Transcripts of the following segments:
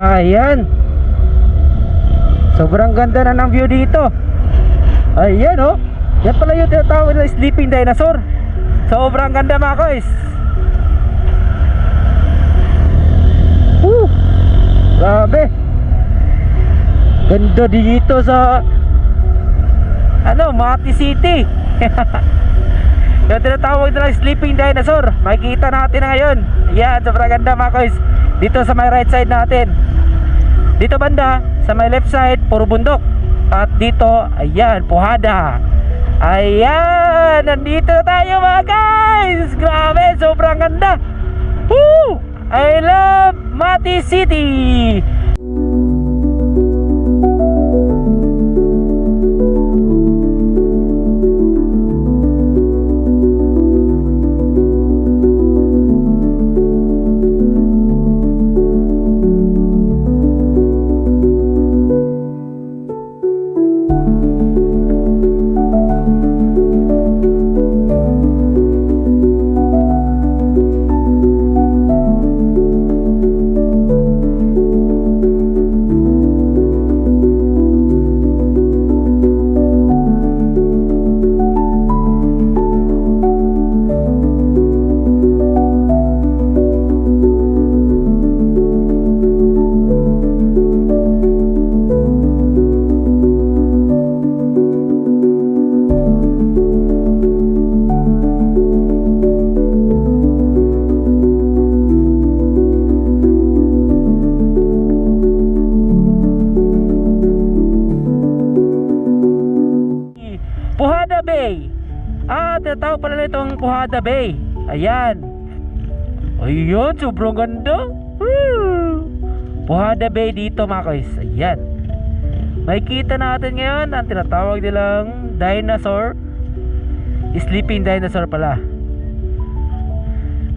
Ayan. Sobrang ganda na ng view dito. Ayan oh. Yan pala yung tinatawag na sleeping dinosaur. Sobrang ganda mga guys. Grabe. Ganda dito sa Makati City. Yung tinatawag na sleeping dinosaur. Makikita natin na ngayon. Ayan, sobrang ganda mga guys. Dito sa may right side natin. Dito banda, sa may left side, puro bundok. At dito, ayan, Puhada. Ayan, nandito na tayo mga guys. Grabe, sobrang ganda. Woo! I love Makati City. Puhada Bay. Tinatawag pala itong Puhada Bay. Ayan. Ayun, sobrang ganda. Puhada Bay dito mga guys. Ayan. Makikita natin ngayon ang tinatawag nilang dinosaur. Sleeping dinosaur pala.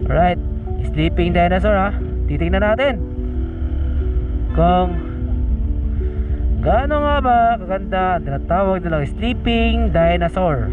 Alright. Sleeping dinosaur ha. Titingnan natin kung gaano nga ba kaganda ang tinatawag nilang sleeping dinosaur.